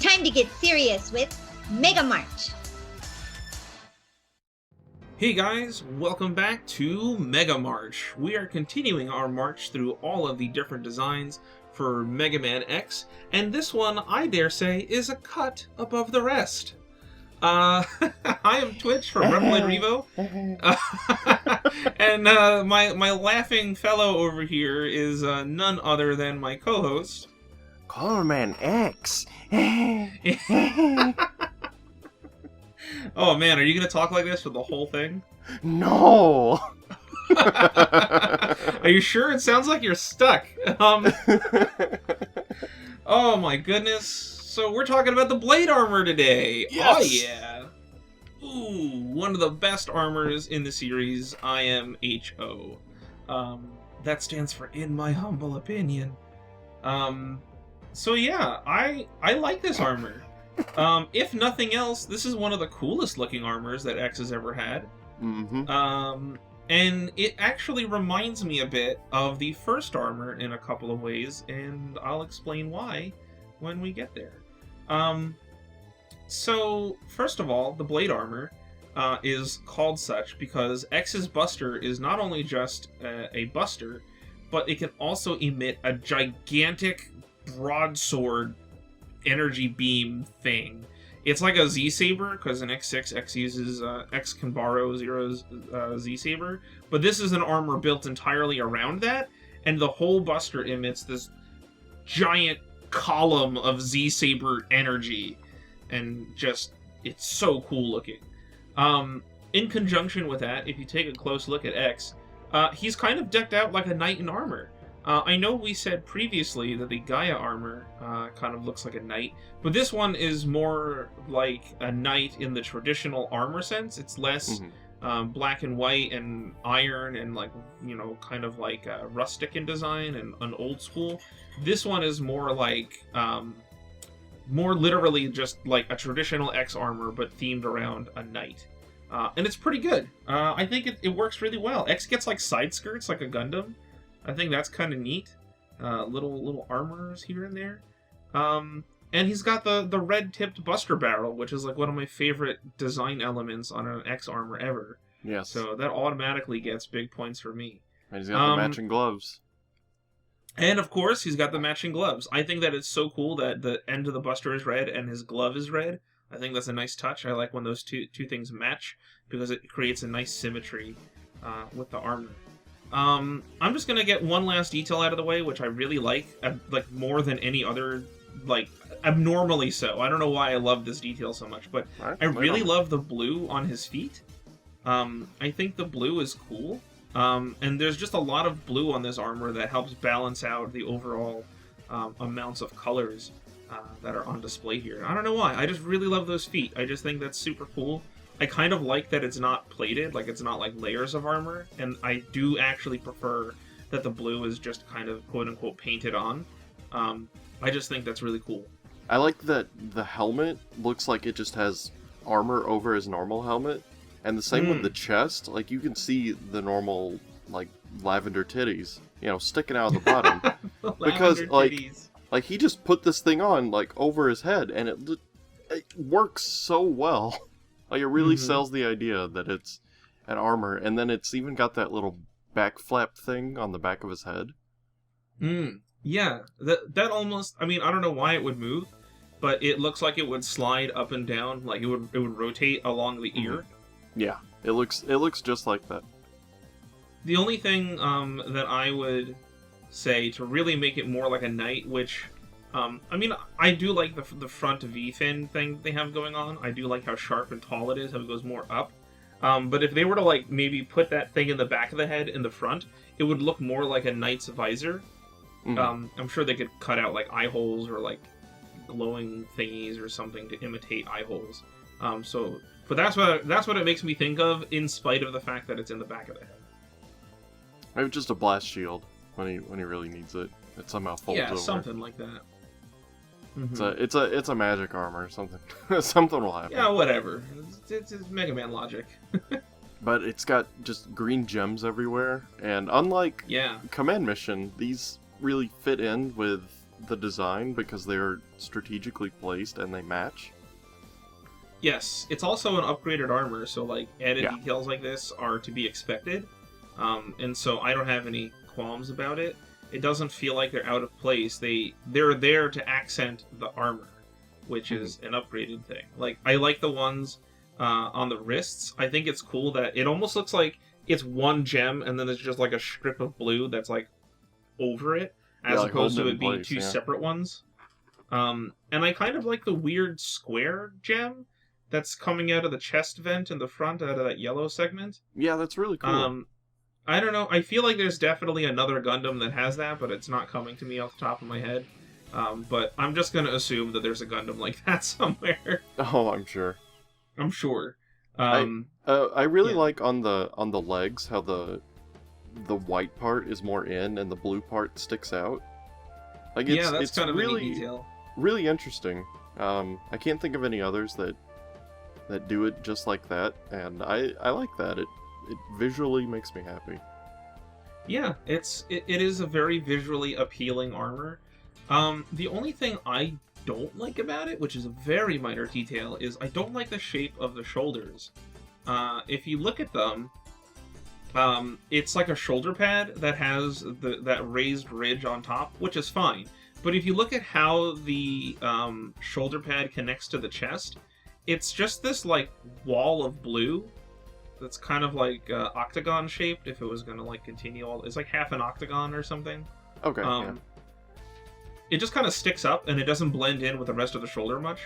Time to get serious with Mega March. Hey guys, welcome back to Mega March. We are continuing our march through all of the different designs for Mega Man X, and this one, I dare say, is a cut above the rest. I am Twitch from REVO, and my laughing fellow over here is none other than my co-host, Color Man X. Oh man, are you gonna talk like this for the whole thing? No. Are you sure? It sounds like you're stuck. Oh my goodness. So we're talking about the Blade Armor today. Yes. Oh yeah. Ooh, one of the best armors in the series, IMHO. That stands for in my humble opinion. So yeah, I like this armor. If nothing else, this is one of the coolest looking armors that X has ever had. Mm-hmm. And it actually reminds me a bit of the first armor in a couple of ways, and I'll explain why when we get there. So, first of all, the Blade Armor is called such because X's Buster is not only just a buster, but it can also emit a gigantic broadsword energy beam thing. It's like a Z-Saber, because in X6, X uses, X can borrow Zero's Z-Saber, but this is an armor built entirely around that, and the whole buster emits this giant column of Z-Saber energy, and just, it's so cool looking. In conjunction with that, if you take a close look at X, he's kind of decked out like a knight in armor. I know we said previously that the Gaia armor kind of looks like a knight, but this one is more like a knight in the traditional armor sense. It's less black and white and iron and like, you know, kind of like rustic in design and an old school. This one is more like, more literally just like a traditional X armor, but themed around a knight. And it's pretty good. I think it works really well. X gets like side skirts like a Gundam. I think that's kind of neat. Little armors here and there. And he's got the red-tipped Buster Barrel, which is like one of my favorite design elements on an X armor ever. Yes. So that automatically gets big points for me. And he's got the matching gloves. And of course, he's got the matching gloves. I think that it's so cool that the end of the Buster is red and his glove is red. I think that's a nice touch. I like when those two things match because it creates a nice symmetry with the armor. I'm just gonna get one last detail out of the way, which I really like more than any other, like, abnormally so. I don't know why I love this detail so much, but I really love the blue on his feet. I think the blue is cool. And there's just a lot of blue on this armor that helps balance out the overall amounts of colors that are on display here. I don't know why. I just really love those feet. I just think that's super cool. I kind of like that it's not plated, like it's not like layers of armor, and I do actually prefer that the blue is just kind of quote-unquote painted on. I just think that's really cool. I like that the helmet looks like it just has armor over his normal helmet, and the same with the chest. Like, you can see the normal, like, lavender titties, you know, sticking out of the bottom. Because, like, he just put this thing on, like, over his head, and it works so well. Like, it really sells the idea that it's an armor, and then it's even got that little back flap thing on the back of his head. Yeah, that almost, I mean, I don't know why it would move, but it looks like it would slide up and down, like it would rotate along the ear. Yeah, it looks just like that. The only thing that I would say to really make it more like a knight, which... I mean, I do like the front V-fin thing they have going on. I do like how sharp and tall it is, how it goes more up. But if they were to, like, maybe put that thing in the back of the head in the front, it would look more like a knight's visor. I'm sure they could cut out, like, eye holes or, like, glowing thingies or something to imitate eye holes. But that's what it makes me think of, in spite of the fact that it's in the back of the head. Maybe just a blast shield when he really needs it. It somehow folds over. Yeah, something like that. It's a magic armor or something. Something will happen. Yeah, whatever. It's Mega Man logic. But it's got just green gems everywhere, and unlike Command Mission, these really fit in with the design because they're strategically placed and they match. Yes, it's also an upgraded armor, so like added Yeah. details like this are to be expected, and so I don't have any qualms about it. It doesn't feel like they're out of place. They're there to accent the armor, which is an upgraded thing. Like I like the ones on the wrists. I think it's cool that it almost looks like it's one gem and then there's just like a strip of blue that's like over it, as like opposed to holding it it in being place, two yeah. separate ones. And I kind of like the weird square gem that's coming out of the chest vent in the front, out of that yellow segment. Yeah, that's really cool. I don't know. I feel like there's definitely another Gundam that has that, but it's not coming to me off the top of my head. But I'm just gonna assume that there's a Gundam like that somewhere. Oh, I'm sure. I'm sure. I really yeah. like on the legs how the white part is more in and the blue part sticks out. Like that's it's kind of a really neat detail. really interesting. I can't think of any others that do it just like that, and I like that. It visually makes me happy. Yeah, it is a very visually appealing armor. The only thing I don't like about it, which is a very minor detail, is I don't like the shape of the shoulders. If you look at them, it's like a shoulder pad that has that raised ridge on top, which is fine. But if you look at how the shoulder pad connects to the chest, it's just this like wall of blue that's kind of like octagon shaped. If it was gonna like continue it's like half an octagon or something. Okay. Yeah. It just kind of sticks up and it doesn't blend in with the rest of the shoulder much.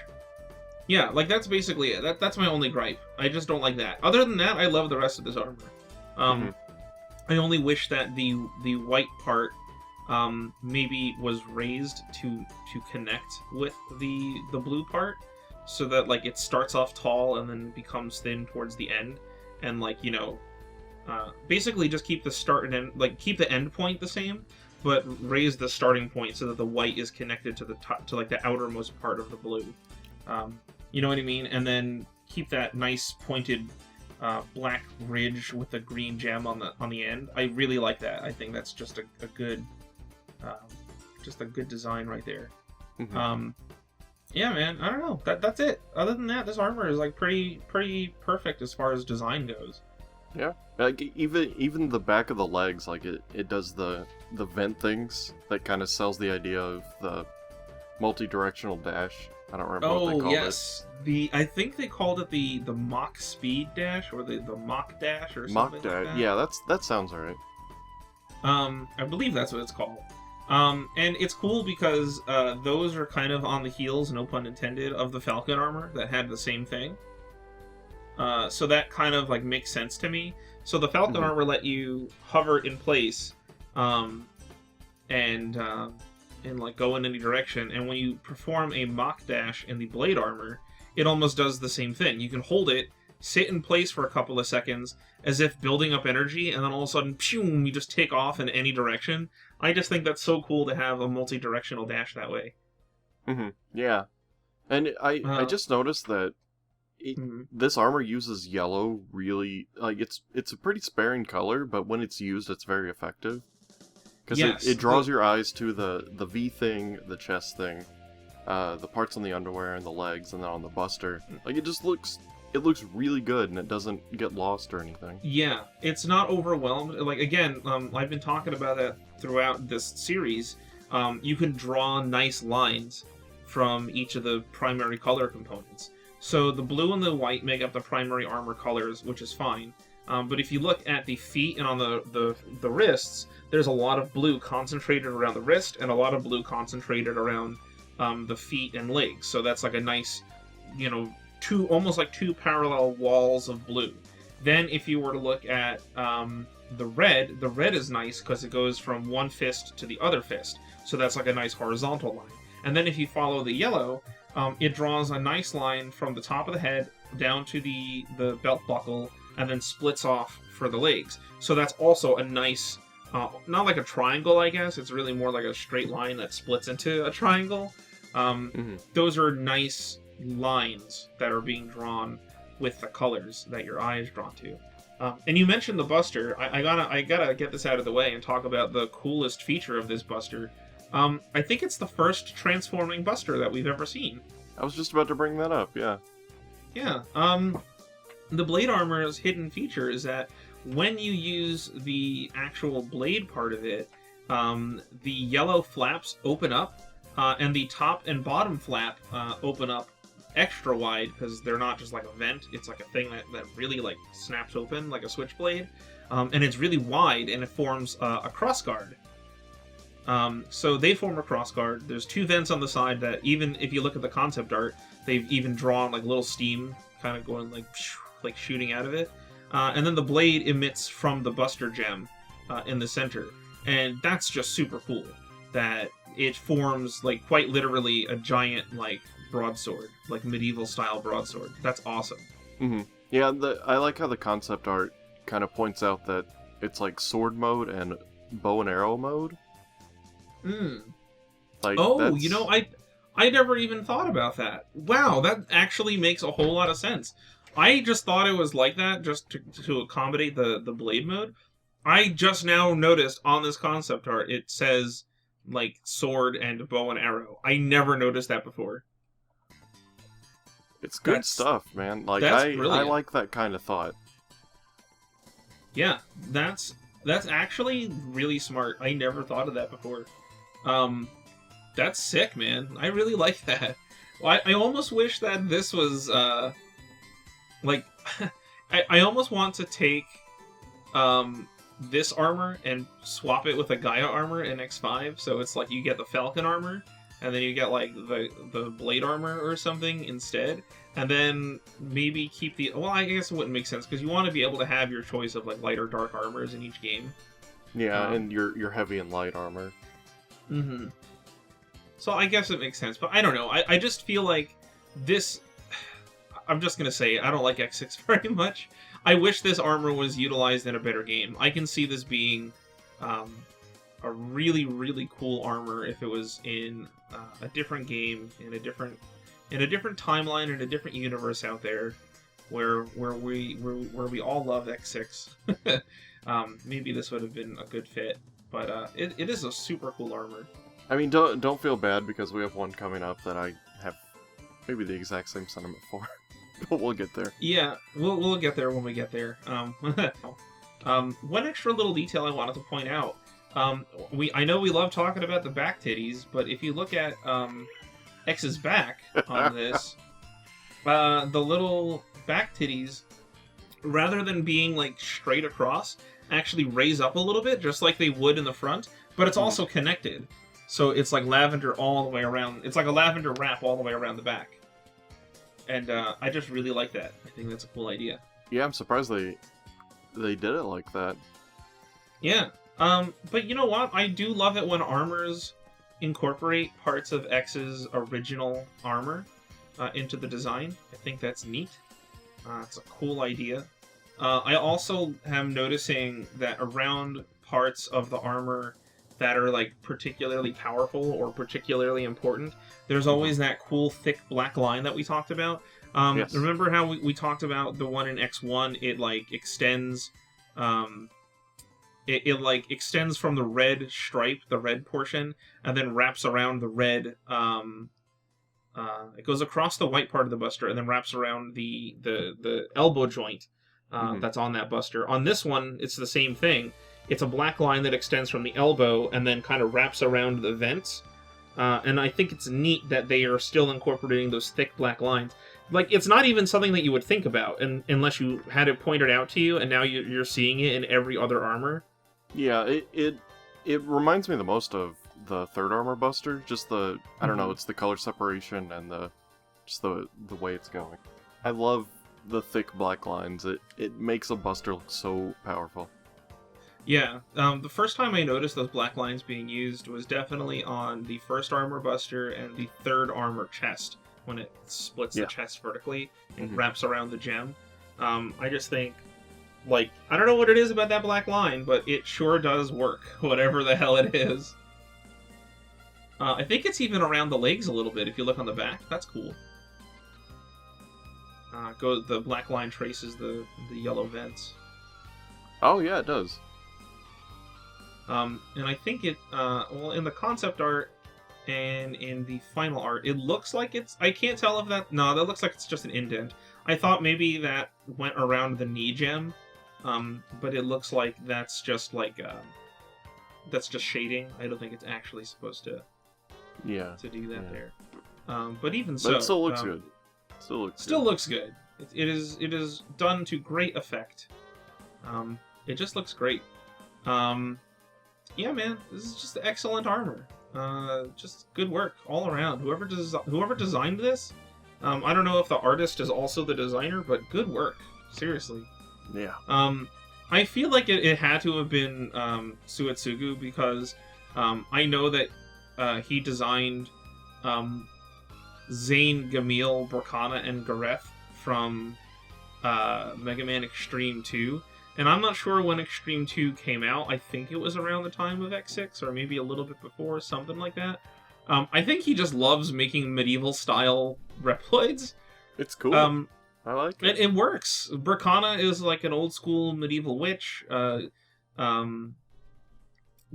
Yeah, like that's basically it. That's my only gripe. I just don't like that. Other than that, I love the rest of this armor. I only wish that the white part maybe was raised to connect with the blue part, so that like it starts off tall and then becomes thin towards the end, and like basically just keep the start and end, like keep the end point the same, but raise the starting point so that the white is connected to the top, to like the outermost part of the blue. You know what I mean? And then keep that nice pointed black ridge with the green gem on the end. I really like that. I think that's just a good design right there. Yeah, man. I don't know. That's it. Other than that, this armor is like pretty perfect as far as design goes. Yeah, like even the back of the legs, like it does the vent things that kind of sells the idea of the multi-directional dash. I don't remember what they called it. I think they called it the Mach Speed Dash or the Mach Dash or something like that. Yeah, that sounds alright. I believe that's what it's called. And it's cool because those are kind of on the heels, no pun intended, of the Falcon armor that had the same thing. So that kind of like makes sense to me. So the Falcon armor let you hover in place, and like go in any direction. And when you perform a Mach Dash in the Blade armor, it almost does the same thing. You can hold it, sit in place for a couple of seconds, as if building up energy, and then all of a sudden, pew, you just take off in any direction. I just think that's so cool to have a multi-directional dash that way. Yeah, and I just noticed that this armor uses yellow really, like it's a pretty sparing color, but when it's used, it's very effective. Because it draws your eyes to the V thing, the chest thing, the parts on the underwear and the legs, and then on the buster. Like it looks really good, and it doesn't get lost or anything. Yeah, it's not overwhelmed. Like again, I've been talking about that throughout this series. You can draw nice lines from each of the primary color components. So the blue and the white make up the primary armor colors, which is fine. But if you look at the feet and on the wrists, there's a lot of blue concentrated around the wrist and a lot of blue concentrated around the feet and legs. So that's like a nice, almost like two parallel walls of blue. Then if you were to look at the red is nice because it goes from one fist to the other fist. So that's like a nice horizontal line. And then if you follow the yellow, it draws a nice line from the top of the head down to the belt buckle, and then splits off for the legs. So that's also a nice, not like a triangle, I guess. It's really more like a straight line that splits into a triangle. Those are nice lines that are being drawn with the colors that your eye is drawn to. And you mentioned the buster. I gotta get this out of the way and talk about the coolest feature of this buster, I think it's the first transforming Buster that we've ever seen. I was just about to bring that up, yeah. Yeah, the blade armor's hidden feature is that when you use the actual blade part of it, the yellow flaps open up, and the top and bottom flap open up extra wide, because they're not just like a vent, it's like a thing that really like snaps open like a switchblade, and it's really wide, and it forms a crossguard. So they form a crossguard. There's two vents on the side that, even if you look at the concept art, they've even drawn like little steam kind of going like shooting out of it. And then the blade emits from the Buster Gem in the center. And that's just super cool. That it forms like quite literally a giant like broadsword, like medieval style broadsword. That's awesome. Mm-hmm. Yeah, I like how the concept art kind of points out that it's like sword mode and bow and arrow mode. Like, oh, you know, I never even thought about that. Wow, that actually makes a whole lot of sense. I just thought it was like that just to accommodate the blade mode. I just now noticed on this concept art it says like sword and bow and arrow. I never noticed that before. It's good stuff, man. Like I like that kind of thought. Yeah, that's actually really smart. I never thought of that before. That's sick, man. I really like that. Well, I almost wish that this was, like, I almost want to take, this armor and swap it with a Gaia armor in X5, so it's like you get the Falcon armor, and then you get, like, the Blade armor or something instead, and then maybe keep the... Well, I guess it wouldn't make sense, because you want to be able to have your choice of, like, light or dark armors in each game. Yeah, and your heavy and light armor. Mm-hmm. So I guess it makes sense, but I don't know. I just feel like this... I'm just going to say, I don't like X6 very much. I wish this armor was utilized in a better game. I can see this being a really, really cool armor if it was in a different game, in a different timeline, in a different universe out there, where we all love X6. Maybe this would have been a good fit. But it is a super cool armor. I mean, don't feel bad, because we have one coming up that I have maybe the exact same sentiment for. But we'll get there. Yeah, we'll get there when we get there. One extra little detail I wanted to point out. I know we love talking about the back titties, but if you look at X's back on this, the little back titties, rather than being like straight across, actually raise up a little bit, just like they would in the front, but it's also connected. So it's like lavender all the way around. It's like a lavender wrap all the way around the back. And I just really like that. I think that's a cool idea. Yeah, I'm surprised they did it like that. Yeah. But you know what? I do love it when armors incorporate parts of X's original armor into the design. I think that's neat. It's a cool idea. I also am noticing that around parts of the armor that are like particularly powerful or particularly important, there's always that cool thick black line that we talked about. Yes. Remember how we talked about the one in X1? It like extends, it like extends from the red stripe, the red portion, and then wraps around the red. It goes across the white part of the Buster and then wraps around the elbow joint that's on that Buster. On this one, it's the same thing. It's a black line that extends from the elbow and then kind of wraps around the vents. And I think it's neat that they are still incorporating those thick black lines. Like, it's not even something that you would think about unless you had it pointed out to you, and now you're seeing it in every other armor. Yeah, it reminds me the most of the third armor Buster. Just the, I don't know, it's the color separation and the way it's going. I love the thick black lines. It makes a Buster look so powerful. Yeah, the first time I noticed those black lines being used was definitely on the first armor Buster and the third armor chest, when it splits the chest vertically and wraps around the gem. I just think, like, I don't know what it is about that black line, but it sure does work, whatever the hell it is. I think it's even around the legs a little bit, if you look on the back. That's cool. The black line traces the yellow vents. Oh, yeah, it does. And I think it, well, in the concept art and in the final art, it looks like it's, I can't tell if that, no, that looks like it's just an indent. I thought maybe that went around the knee gem, but it looks like that's just like, that's just shading. I don't think it's actually supposed to do that there. But even so, but it still looks good. Still looks good. It is done to great effect. It just looks great. Yeah, man, this is just excellent armor. Just good work all around. Whoever designed this, I don't know if the artist is also the designer, but good work. Seriously. Yeah. I feel like it had to have been Suetsugu because I know that he designed Zane, Gamil, Bracana, and Gareth from Mega Man Extreme 2. And I'm not sure when Extreme 2 came out. I think it was around the time of X6, or maybe a little bit before, something like that. I think he just loves making medieval-style Reploids. It's cool. I like it. It works. Bracana is like an old-school medieval witch.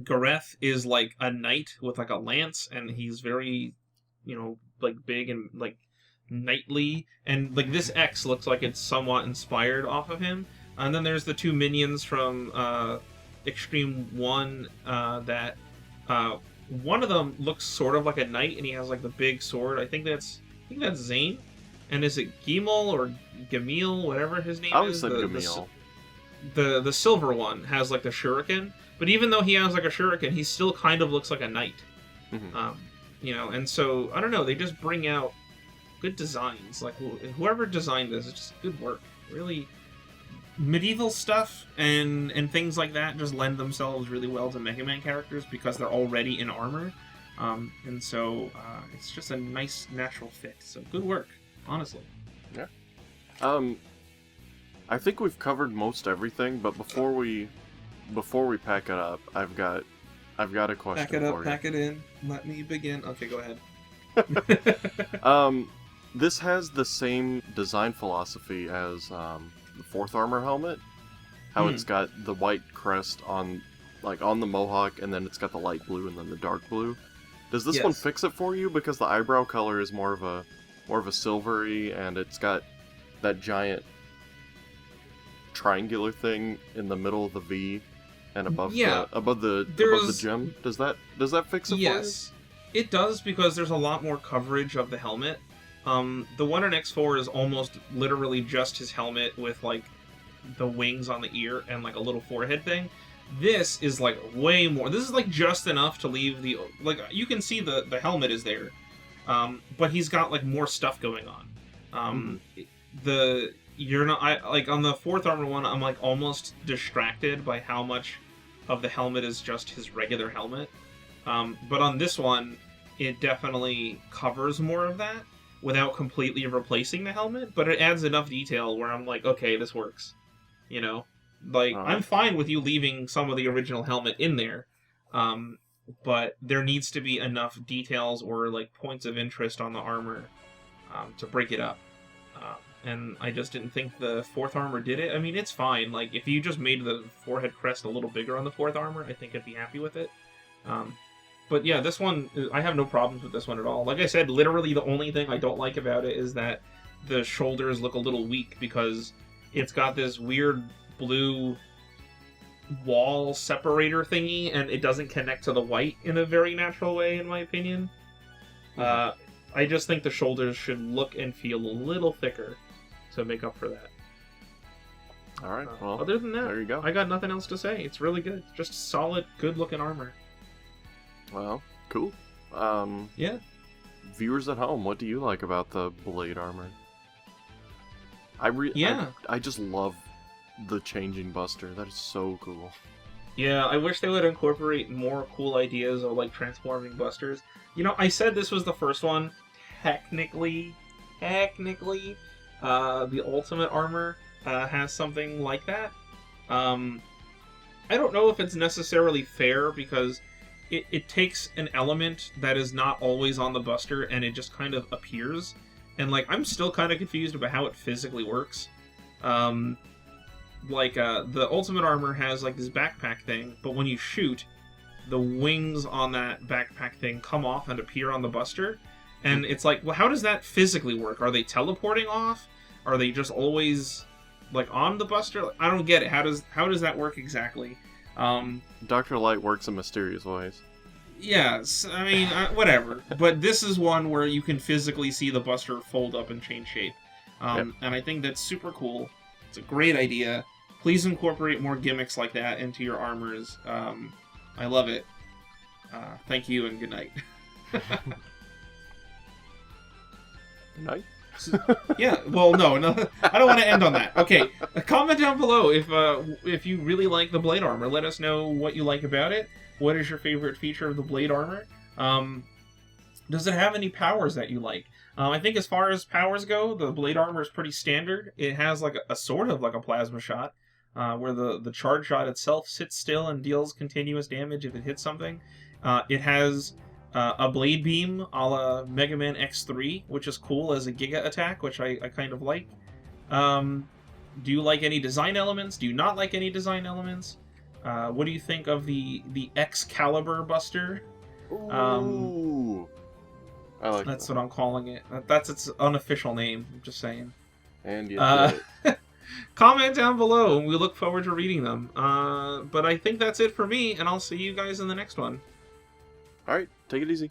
Gareth is like a knight with like a lance, and he's very, like big and like knightly. And like this X looks like it's somewhat inspired off of him. And then there's the two minions from Extreme 1 that one of them looks sort of like a knight, and he has like the big sword. I think that's Zane. And is it Gimel or Gamil, whatever his name is? I always said Gamil. The silver one has like the shuriken, but even though he has like a shuriken, he still kind of looks like a knight. Mm-hmm. And so I don't know. They just bring out good designs. Like whoever designed this, it's just good work. Really. Medieval stuff and things like that just lend themselves really well to Mega Man characters because they're already in armor, and so it's just a nice natural fit. So good work, honestly. Yeah. I think we've covered most everything, but before we pack it up, I've got a question for you. Pack it in. Let me begin. Okay, go ahead. This has the same design philosophy as the fourth armor helmet. How it's got the white crest on the mohawk, and then it's got the light blue and then the dark blue. Does this one fix it for you because the eyebrow color is more of a silvery, and it's got that giant triangular thing in the middle of the V and above the gem? Does that fix it for you? Yes, it does, because there's a lot more coverage of the helmet. The one in X4 is almost literally just his helmet with like the wings on the ear and like a little forehead thing. This is like way more. This is like just enough to leave the, like, you can see the helmet is there, but he's got like more stuff going on. On the fourth armor one, I'm like almost distracted by how much of the helmet is just his regular helmet. But on this one, it definitely covers more of that without completely replacing the helmet, but it adds enough detail where I'm like, okay, this works. I'm fine with you leaving some of the original helmet in there, but there needs to be enough details or like points of interest on the armor to break it up. And I just didn't think the fourth armor did it. I mean, it's fine. Like, if you just made the forehead crest a little bigger on the fourth armor, I think I'd be happy with it. But yeah, this one, I have no problems with this one at all. Like I said, literally the only thing I don't like about it is that the shoulders look a little weak because it's got this weird blue wall separator thingy, and it doesn't connect to the white in a very natural way, in my opinion. I just think the shoulders should look and feel a little thicker to make up for that. All right. Well, other than that, there you go. I got nothing else to say. It's really good. Just solid, good-looking armor. Well, cool. Yeah. Viewers at home, what do you like about the blade armor? I just love the changing buster. That is so cool. Yeah, I wish they would incorporate more cool ideas of like transforming busters. I said this was the first one. Technically, the ultimate armor has something like that. I don't know if it's necessarily fair because it takes an element that is not always on the buster and it just kind of appears. And like, I'm still kind of confused about how it physically works. The ultimate armor has like this backpack thing, but when you shoot, the wings on that backpack thing come off and appear on the Buster. And it's like, well, how does that physically work? Are they teleporting off? Are they just always like on the Buster? I don't get it. How does that work exactly? Dr. Light works in mysterious ways. Yes, I mean, whatever. But this is one where you can physically see the Buster fold up and change shape. And I think that's super cool. It's a great idea. Please incorporate more gimmicks like that into your armors. I love it. Thank you and good night. Good night? Yeah, well, no, I don't want to end on that. Okay, comment down below if you really like the blade armor. Let us know what you like about it. What is your favorite feature of the blade armor? Does it have any powers that you like? I think as far as powers go, the blade armor is pretty standard. It has like a sort of like a plasma shot, where the charge shot itself sits still and deals continuous damage if it hits something. It has a blade beam a la Mega Man X3, which is cool as a Giga attack, which I kind of like. Do you like any design elements? Do you not like any design elements? What do you think of the Excalibur Buster? Ooh. I like That's that. what I'm calling it. That's its unofficial name. I'm just saying. And you did it. Comment down below, and we look forward to reading them. But I think that's it for me, and I'll see you guys in the next one. Alright, take it easy.